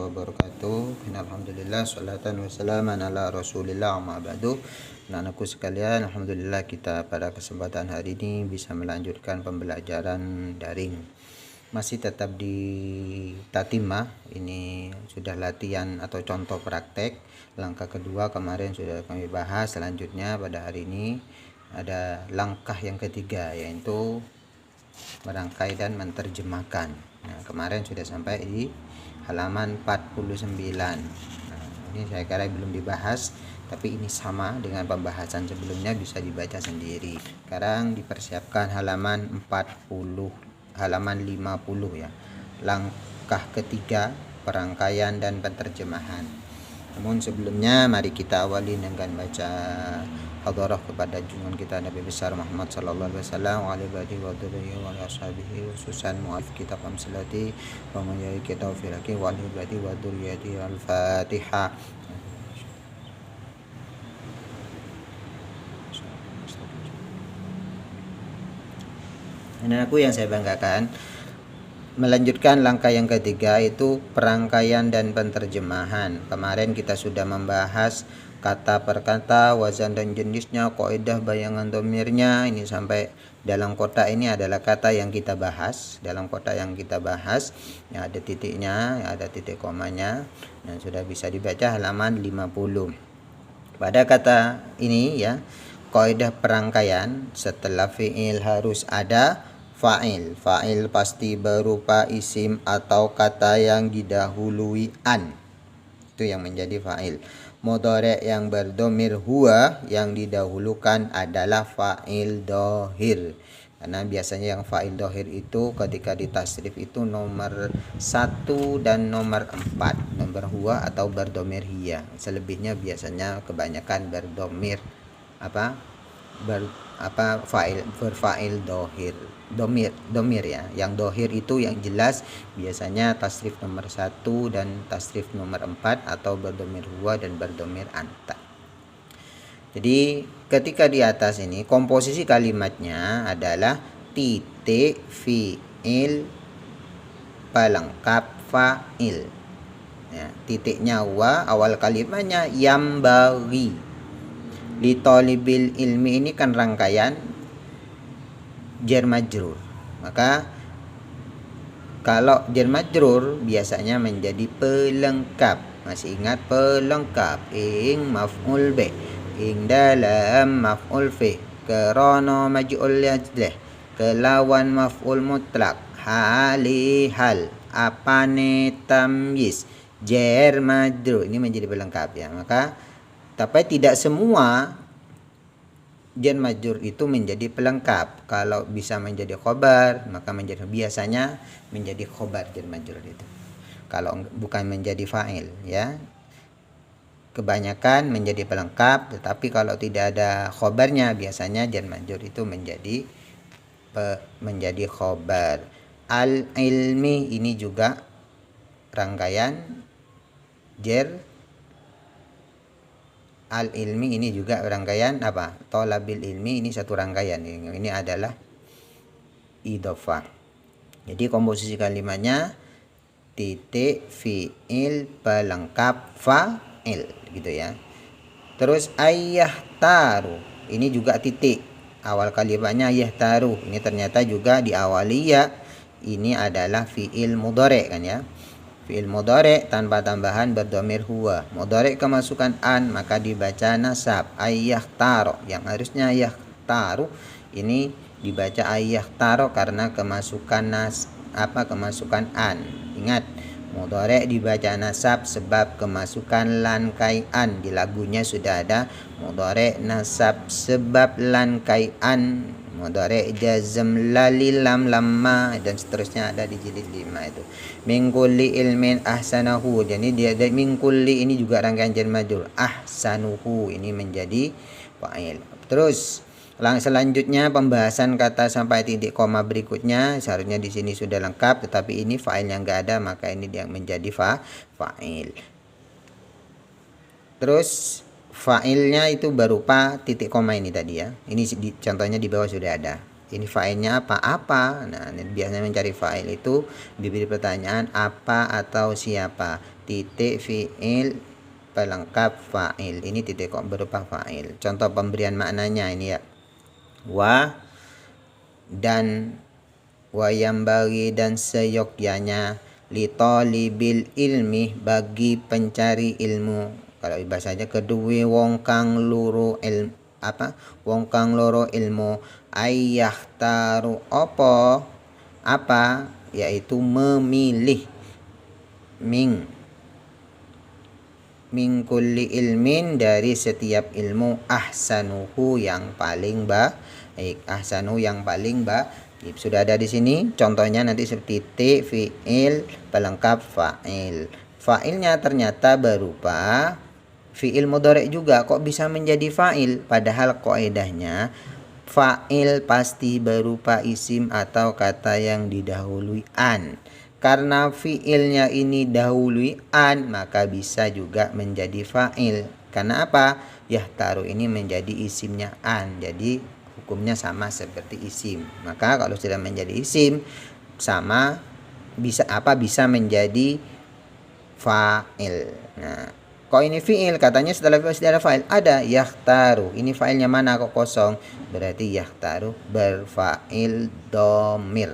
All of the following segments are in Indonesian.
wabarakatuh. Alhamdulillah, salatan wassalaman ala rasulillah amma ba'du. Anak-anakku sekalian, alhamdulillah kita pada kesempatan hari ini bisa melanjutkan pembelajaran daring. Masih tetap di tatimah. Ini sudah latihan atau contoh praktek. Langkah kedua kemarin sudah kami bahas. Selanjutnya pada hari ini ada langkah yang ketiga, yaitu merangkai dan menerjemahkan. Nah, kemarin sudah sampai di halaman 49. Nah, ini saya kira belum dibahas, tapi ini sama dengan pembahasan sebelumnya, bisa dibaca sendiri. Sekarang dipersiapkan halaman 40, halaman 50 ya. Langkah ketiga, perangkaian dan penerjemahan. Namun sebelumnya mari kita awali dengan baca hadarah kepada junjungan kita Nabi besar Muhammad sallallahu alaihi wasallam wa alihi wa sahbihi wa ashabihi khususan muallif kitab Amsalati wa man kita filaki wa alihi wa dzurriyyati al-Fatihah. Anak-anakku yang saya banggakan, melanjutkan langkah yang ketiga itu perangkaian dan penerjemahan. Kemarin kita sudah membahas kata per kata, wazan dan jenisnya, kaidah bayangan domirnya. Ini sampai dalam kotak ini adalah kata yang kita bahas. Dalam kotak yang kita bahas ya ada titiknya, ya ada titik komanya. Dan sudah bisa dibaca halaman 50. Pada kata ini ya, kaidah perangkaian, setelah fi'il harus ada fa'il. Fa'il pasti berupa isim atau kata yang didahului an. Itu yang menjadi fa'il. Mudhari' yang berdomir huwa yang didahulukan adalah fa'il dohir. Karena biasanya yang fa'il dohir itu ketika ditasrif itu nomor 1 dan nomor 4. Nomor huwa atau berdomir hiya. Selebihnya biasanya kebanyakan berdomir fa'il, berfa'il dohir. Domir ya. Yang dohir itu yang jelas biasanya tasrif nomor 1 dan tasrif nomor 4 atau berdomir huwa dan berdomir anta. Jadi ketika di atas ini komposisi kalimatnya adalah titik fi'il pelengkap fa'il. Ya, titiknya wa, awal kalimatnya yambaghi. Li talibil ilmi ini kan rangkaian jar majrur. Maka kalau jar majrur biasanya menjadi pelengkap. Masih ingat pelengkap? Ing maf'ul bih, ing dalam maf'ul fi, karana maj'ul yajlih, kelawan maf'ul mutlak, hali hal, apane tamyiz, jar majrur. Ini menjadi pelengkap ya. Maka tapi tidak semua jar majrur itu menjadi pelengkap. Kalau bisa menjadi khobar, maka biasanya menjadi khobar jar majrur itu. Kalau bukan menjadi fa'il ya. Kebanyakan menjadi pelengkap, tetapi kalau tidak ada khobarnya biasanya jar majrur itu menjadi khobar. Al-ilmi ini juga rangkaian jar. Al-ilmi ini juga rangkaian apa? Thalabil ilmi ini satu rangkaian. Ini adalah idhofah. Jadi komposisi kalimatnya titik fi'il pelengkap fa'il gitu ya. Terus ayah taru. Ini juga titik. Awal kalimatnya ayah taru. Ini ternyata juga diawali ya. Ini adalah fi'il mudhari' kan ya. Fi'il mudhari' tanpa tambahan berdomir huwa. Mudhari' kemasukan an maka dibaca nasab ayyah taro. Yang harusnya ayyah taru ini dibaca ayyah taro karena kemasukan kemasukan an. Ingat, mudhari' dibaca nasab sebab kemasukan lan kai an. Di lagunya sudah ada mudhari' nasab sebab lan kai an. Mudhari' jazm lalilam lamma dan seterusnya ada di jilid 5 itu. Min kulli ilmin ahsanahu. Jadi dia min kulli ini juga rangkaian jar majrur. Ahsanuhu ini menjadi fa'il. Terus selanjutnya pembahasan kata sampai titik koma berikutnya seharusnya di sini sudah lengkap, tetapi ini fa'il yang enggak ada maka ini yang menjadi fa'il. Terus fa'ilnya itu berupa titik koma ini tadi ya. Ini contohnya di bawah sudah ada. Ini fa'ilnya apa? Apa. Nah, biasanya mencari fa'il itu diberi pertanyaan apa atau siapa. Titik fi'il pelengkap fa'il. Ini titik kok berupa fa'il. Contoh pemberian maknanya ini ya. Wa dan wa yang bagi dan seyogyanya li talibil ilmi bagi pencari ilmu. Kalau bahasanya kedua wong kang loro wong kang loro ilmu ayah taru apa yaitu memilih ming kulli ilmin dari setiap ilmu ahsanuhu yang paling baik. Ahsanu yang paling baik. Sudah ada di sini contohnya nanti seperti titik fiil pelengkap fa'il. Fa'ilnya ternyata berupa fiil mudhari juga. Kok bisa menjadi fa'il? Padahal kaidahnya fa'il pasti berupa isim atau kata yang didahului an. Karena fiilnya ini dahului an, maka bisa juga menjadi fa'il. Karena apa? Yahtaru ini menjadi isimnya an. Jadi hukumnya sama seperti isim. Maka kalau sudah menjadi isim sama bisa menjadi fa'il. Nah, kok ini fi'il? Katanya setelah ada fa'il ada yahtaru. Ini fa'ilnya mana kok kosong? Berarti yahtaru berfa'il domir,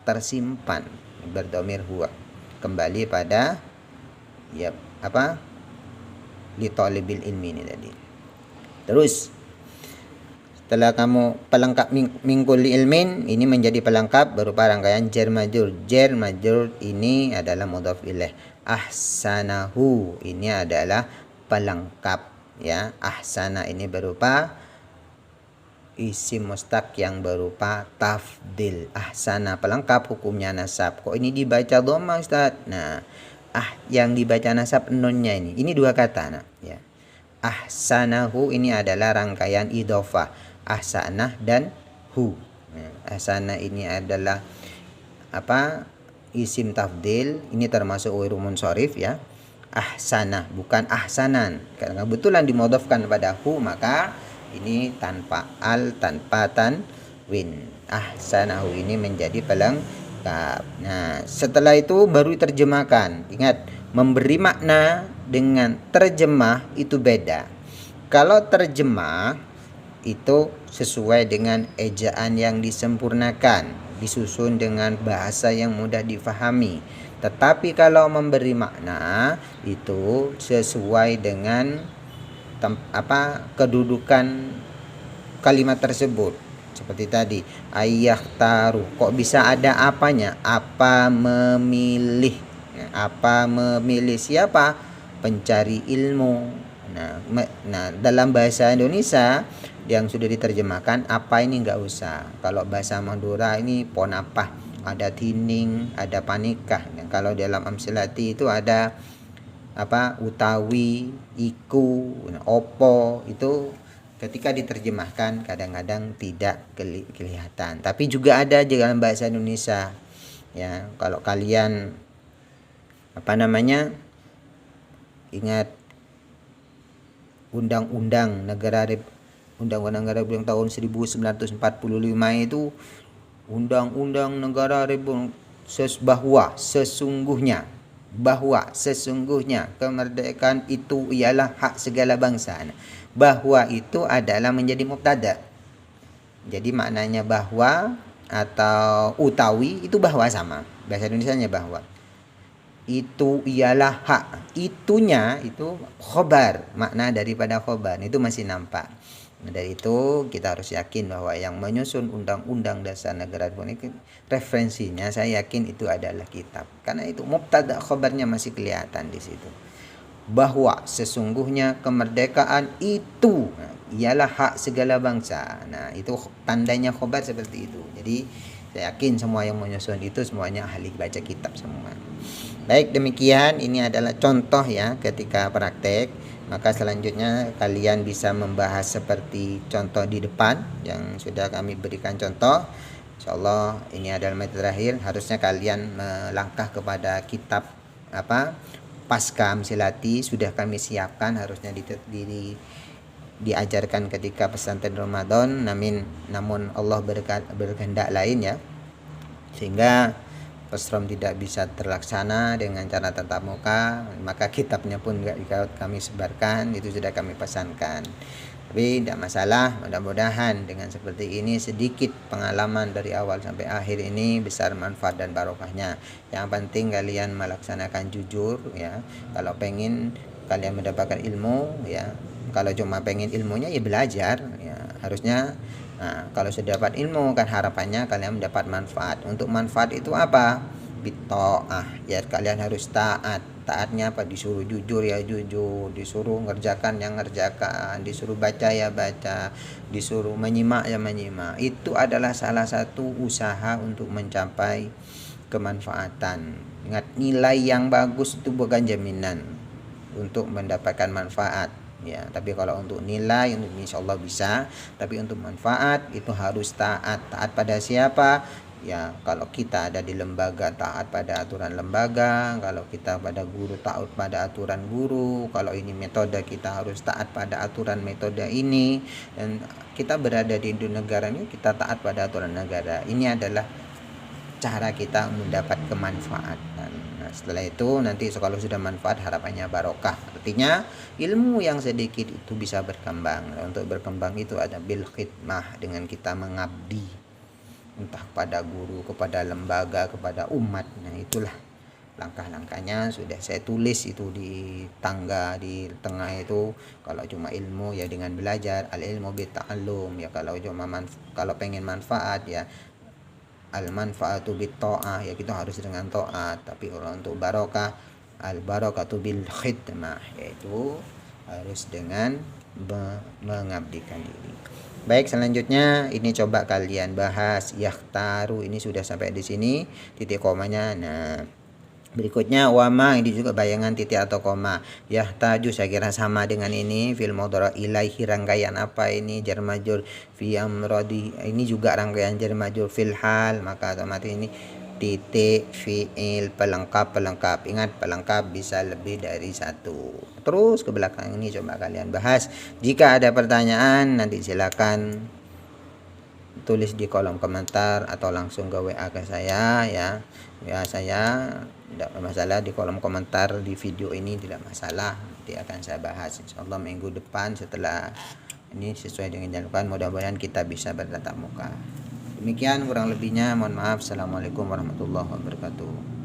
tersimpan berdomir huwa. Kembali pada ya apa? Li talibil ilmi ini tadi. Terus setelah kamu pelengkap mingkul ilmin, ini menjadi pelengkap berupa rangkaian jar majrur. Jar majrur ini adalah mudhaf ilaih. Ahsanahu ini adalah pelengkap ya. Ahsana ini berupa isim mustaq yang berupa tafdil. Ahsana pelengkap hukumnya nasab. Kok ini dibaca dhamma Ustaz? Nah, yang dibaca nasab nunnya ini. Ini dua kata nah ya. Ahsanahu ini adalah rangkaian idhofah. Ahsanah dan hu. Ahsana ini adalah isim tafdil. Ini termasuk wiru munsharif ya. Ahsanah bukan ahsanan. Karena kebetulan dimodofkan pada hu, maka ini tanpa al, tanpa tanwin. Ahsanahu ini menjadi pelengkap. Nah, setelah itu baru terjemahkan. Ingat, memberi makna dengan terjemah itu beda. Kalau terjemah itu sesuai dengan ejaan yang disempurnakan, disusun dengan bahasa yang mudah difahami. Tetapi kalau memberi makna itu sesuai dengan kedudukan kalimat tersebut. Seperti tadi, ayah taruh. Kok bisa ada apanya? Apa memilih? Apa memilih siapa? Pencari ilmu. Nah, dalam bahasa Indonesia yang sudah diterjemahkan apa ini nggak usah. Kalau bahasa Madura ini pon apa, ada tining, ada panikah. Nah, kalau dalam Amsilati itu ada utawi, iku, opo, itu ketika diterjemahkan kadang-kadang tidak kelihatan. Tapi juga ada di dalam bahasa Indonesia ya. Kalau kalian ingat Undang-Undang Negara Republik tahun 1945 itu Undang-Undang Negara Republik bahwa sesungguhnya kemerdekaan itu ialah hak segala bangsa. Bahwa itu adalah menjadi mubtada. Jadi maknanya bahwa atau utawi itu bahwa sama. Bahasa Indonesianya bahwa. Itu ialah hak. Itunya itu khobar, makna daripada khobar itu masih nampak. Dari itu kita harus yakin bahwa yang menyusun Undang-Undang Dasar Negara Republik referensinya saya yakin itu adalah kitab. Karena itu mubtada khobarnya masih kelihatan di situ. Bahwa sesungguhnya kemerdekaan itu ialah hak segala bangsa. Nah, itu tandanya khobar seperti itu. Jadi saya yakin semua yang menyusun itu semuanya ahli baca kitab semua. Baik, demikian ini adalah contoh ya ketika praktek. Maka selanjutnya kalian bisa membahas seperti contoh di depan yang sudah kami berikan contoh. Insyaallah ini adalah materi terakhir. Harusnya kalian melangkah kepada kitab Pasca Amsilati sudah kami siapkan, harusnya diajarkan ketika pesantren Ramadan, namun Allah berkehendak lain ya, sehingga pesantren tidak bisa terlaksana dengan cara tatap muka, maka kitabnya pun nggak kami sebarkan, itu sudah kami pesankan. Tapi tidak masalah, mudah-mudahan dengan seperti ini sedikit pengalaman dari awal sampai akhir ini besar manfaat dan barokahnya. Yang penting kalian melaksanakan jujur ya. Kalau pengen kalian mendapatkan ilmu ya, kalau cuma pengen ilmunya ya belajar ya, harusnya. Nah, kalau sudah dapat ilmu kan harapannya kalian mendapat manfaat. Untuk manfaat itu apa? Bitoah ya, kalian harus taat. Taatnya apa? Disuruh jujur ya jujur, disuruh ngerjakan yang ngerjakan, disuruh baca ya baca, disuruh menyimak ya menyimak. Itu adalah salah satu usaha untuk mencapai kemanfaatan. Ingat, nilai yang bagus itu bukan jaminan untuk mendapatkan manfaat ya, tapi kalau untuk nilai untuk insya Allah bisa, tapi untuk manfaat itu harus taat. Taat pada siapa? Ya, kalau kita ada di lembaga taat pada aturan lembaga, kalau kita pada guru taat pada aturan guru, kalau ini metode kita harus taat pada aturan metode ini, dan kita berada di negara ini kita taat pada aturan negara. Ini adalah cara kita mendapat kemanfaatan. Nah, setelah itu nanti kalau sudah manfaat harapannya barokah. Artinya ilmu yang sedikit itu bisa berkembang. Nah, untuk berkembang itu ada bil khidmah, dengan kita mengabdi entah kepada guru, kepada lembaga, kepada umat. Nah, itulah langkah-langkahnya sudah saya tulis itu di tangga di tengah itu. Kalau cuma ilmu ya dengan belajar, al ilmu bita'allum ya, kalau cuma kalau pengen manfaat ya al manfaatu bit ta'ah ya, kita harus dengan taat. Tapi kalau untuk barokah, al barakatu bil khidmah, yaitu harus dengan mengabdikan diri. Baik, selanjutnya ini coba kalian bahas yakhtaru. Ini sudah sampai di sini titik komanya. Nah, berikutnya wama, ini juga bayangan titik atau koma. Yahtaju saya kira sama dengan ini. Fil mudhari ilaihi, rangkaian apa ini? Jar majrur fi amradi, ini juga rangkaian jar majrur fil hal, maka otomatis ini titik fiil pelengkap. Ingat, pelengkap bisa lebih dari satu. Terus ke belakang ini coba kalian bahas. Jika ada pertanyaan nanti silakan tulis di kolom komentar atau langsung ke WA ke saya ya. WA saya tidak masalah, di kolom komentar di video ini tidak masalah. Nanti akan saya bahas insyaallah minggu depan setelah ini sesuai dengan jadwal. Mudah-mudahan kita bisa bertatap muka. Demikian kurang lebihnya, mohon maaf. Assalamualaikum warahmatullahi wabarakatuh.